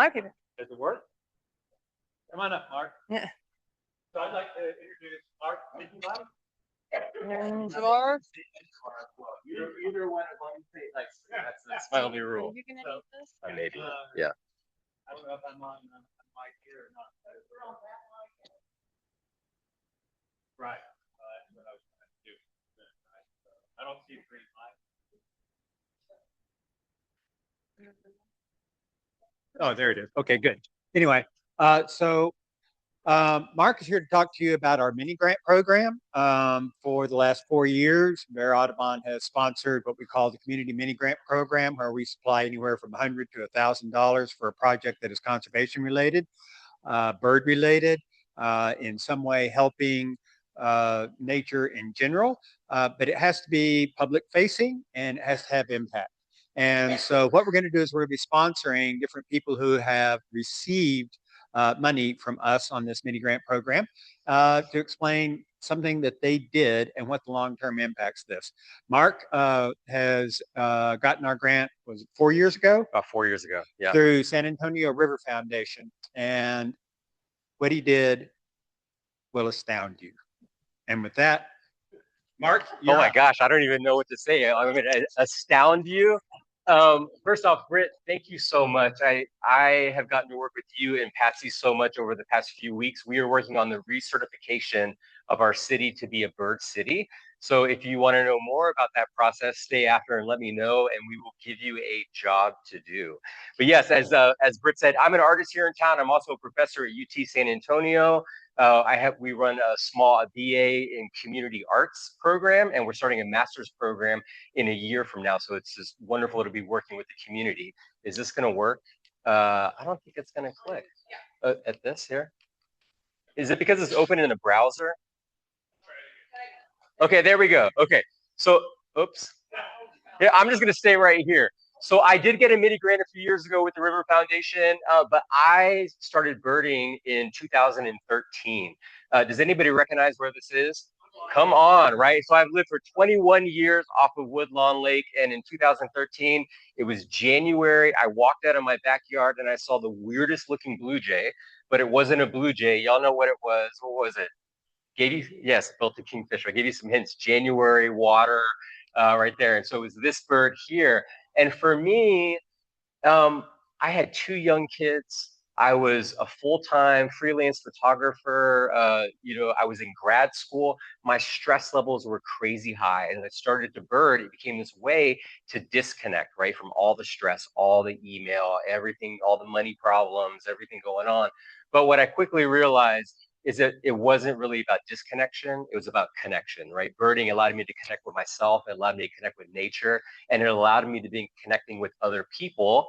Okay. Does it work? Come on up, Mark. Yeah. So I'd like to introduce Mark Menjivar. Menjivar. Either one of them. That's my only rule. Are you gonna need this? Maybe. Yeah. I don't know if I'm on mic here or not. Right. That's what I was trying to do. I don't see a green light. Oh, there it is. Okay, good. Anyway, Mark is here to talk to you about our mini grant program. For the last 4 years, Mayor Audubon has sponsored what we call the Community Mini Grant Program, where we supply anywhere from $100 to $1,000 for a project that is conservation related, bird related, in some way helping nature in general, but it has to be public facing and it has to have impact. And so what we're going to do is we're going to be sponsoring different people who have received money from us on this mini grant program to explain something that they did and what the long-term impacts this. Mark has gotten our grant, was it 4 years ago? About 4 years ago, yeah. Through San Antonio River Foundation. And what he did will astound you. And with that, Mark. Oh my gosh, I don't even know what to say. I'm going to astound you. First off, Britt, thank you so much. I have gotten to work with you and Patsy so much over the past few weeks. We are working on the recertification of our city to be a bird city. So if you want to know more about that process, stay after and let me know, and we will give you a job to do. But yes, as Britt said, I'm an artist here in town. I'm also a professor at UT San Antonio. We run a small BA in community arts program, and we're starting a master's program in a year from now. So it's just wonderful to be working with the community. Is this going to work? I don't think it's going to click. At this here. Is it because it's open in a browser? Okay, there we go. Okay, so, oops. Yeah, I'm just going to stay right here. So I did get a mini grant a few years ago with the River Foundation, but I started birding in 2013. Does anybody recognize where this is? Come on, right? So I've lived for 21 years off of Woodlawn Lake, and in 2013, it was January. I walked out of my backyard and I saw the weirdest looking blue jay, but it wasn't a blue jay. Y'all know what it was. What was it? Yes, belted kingfisher. I gave you some hints. January, water, right there. And so it was this bird here. And for me, I had 2 young kids. I was a full-time freelance photographer. I was in grad school. My stress levels were crazy high. And I started to bird. It became this way to disconnect, right, from all the stress, all the email, everything, all the money problems, everything going on. But what I quickly realized is that it wasn't really about disconnection. It was about connection, right? Birding allowed me to connect with myself. It allowed me to connect with nature. And it allowed me to be connecting with other people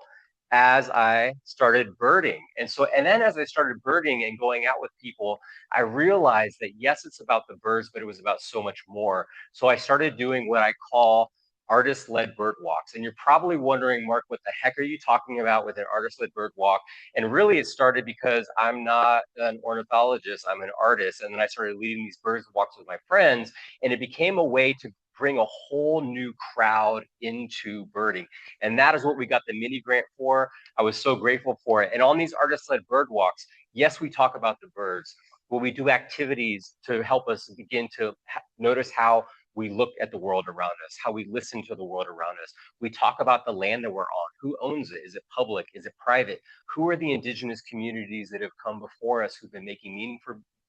as I started birding. And then as I started birding and going out with people, I realized that yes, it's about the birds, but it was about so much more. So I started doing what I call artist-led bird walks. And you're probably wondering, Mark, what the heck are you talking about with an artist-led bird walk? And really it started because I'm not an ornithologist, I'm an artist. And then I started leading these bird walks with my friends, and it became a way to bring a whole new crowd into birding. And that is what we got the mini grant for. I was so grateful for it. And on these artist-led bird walks, yes, we talk about the birds, but we do activities to help us begin to notice how we look at the world around us, how we listen to the world around us. We talk about the land that we're on. Who owns it? Is it public? Is it private? Who are the indigenous communities that have come before us who've been making meaning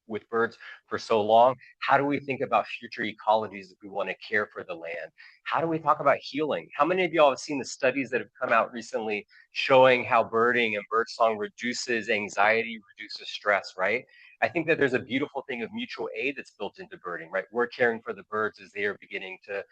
with birds for so long? How do we think about future ecologies if we want to care for the land? How do we talk about healing? How many of y'all have seen the studies that have come out recently showing how birding and birdsong reduces anxiety, reduces stress, right? I think that there's a beautiful thing of mutual aid that's built into birding, right? We're caring for the birds as they are beginning to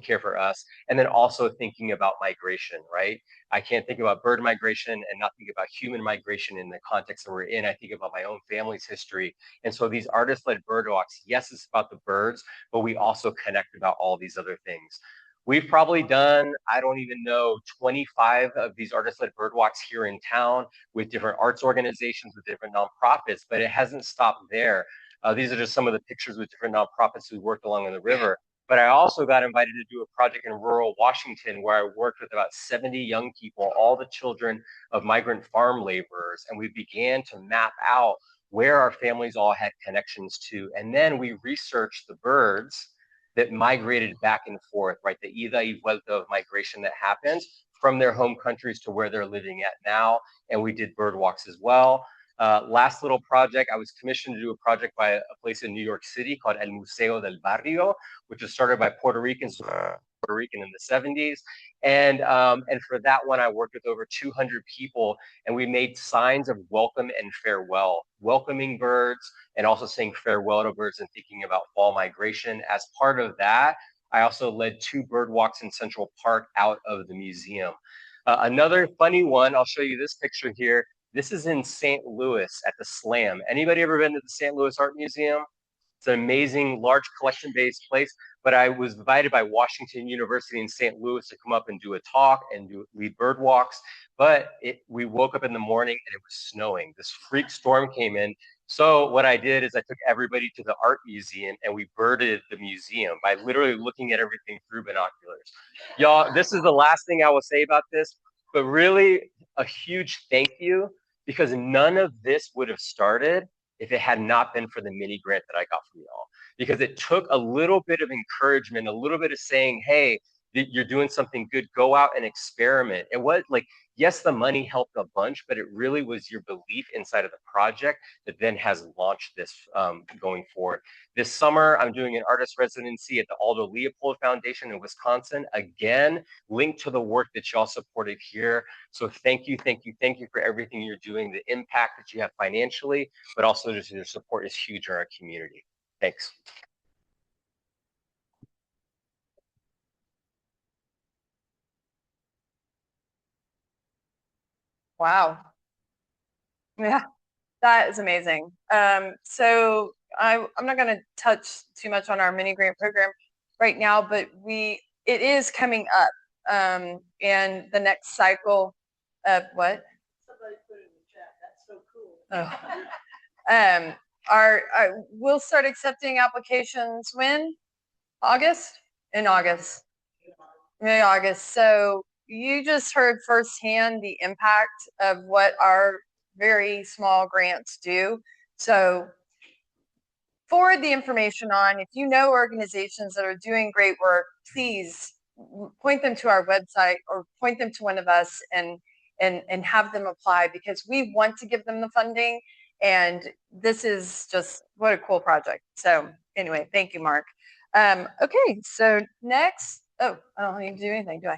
care for us. And then also thinking about migration, right? I can't think about bird migration and not think about human migration in the context that we're in. I think about my own family's history. And so these artist-led bird walks, yes, it's about the birds, but we also connect about all these other things. We've probably done, I don't even know, 25 of these artist-led bird walks here in town with different arts organizations, with different nonprofits, but it hasn't stopped there. These are just some of the pictures with different nonprofits who worked along on the river. But but I also got invited to do a project in rural Washington where I worked with about 70 young people, all the children of migrant farm laborers, and we began to map out where our families all had connections to. And then we researched the birds that migrated back and forth, right? The ida y vuelta of migration that happens from their home countries to where they're living at now. And we did bird walks as well. Last little project, I was commissioned to do a project by a place in New York City called El Museo del Barrio, which was started by Puerto Ricans, Puerto Rican in the 70s. And for that one, I worked with over 200 people, and we made signs of welcome and farewell, welcoming birds and also saying farewell to birds and thinking about fall migration. As part of that, I also led 2 bird walks in Central Park out of the museum. Another funny one, I'll show you this picture here. This is in St. Louis at the Slam. Anybody ever been to the St. Louis Art Museum? It's an amazing, large collection-based place, but I was invited by Washington University in St. Louis to come up and do a talk and lead bird walks. But we woke up in the morning and it was snowing. This freak storm came in. So what I did is I took everybody to the art museum and we birded the museum by literally looking at everything through binoculars. Y'all, this is the last thing I will say about this, but really a huge thank you, because none of this would have started if it had not been for the mini grant that I got from y'all. Because it took a little bit of encouragement, a little bit of saying, hey, you're doing something good, go out and experiment. It was like, yes, the money helped a bunch, but it really was your belief inside of the project that then has launched this going forward. This summer, I'm doing an artist residency at the Aldo Leopold Foundation in Wisconsin. Again, linked to the work that y'all supported here. So thank you, thank you, thank you for everything you're doing. The impact that you have financially, but also just your support is huge in our community. Thanks. Wow. Yeah, that is amazing. So I'm not going to touch too much on our mini grant program right now, but it is coming up. And the next cycle of what? Somebody put it in the chat. That's so cool. We'll start accepting applications when? August? In August. May, August. So you just heard firsthand the impact of what our very small grants do. So forward the information on. If you know organizations that are doing great work, please point them to our website or point them to one of us and have them apply, because we want to give them the funding. And this is just what a cool project. So anyway, thank you, Mark. Okay, so next, oh, I don't need to do anything, do I?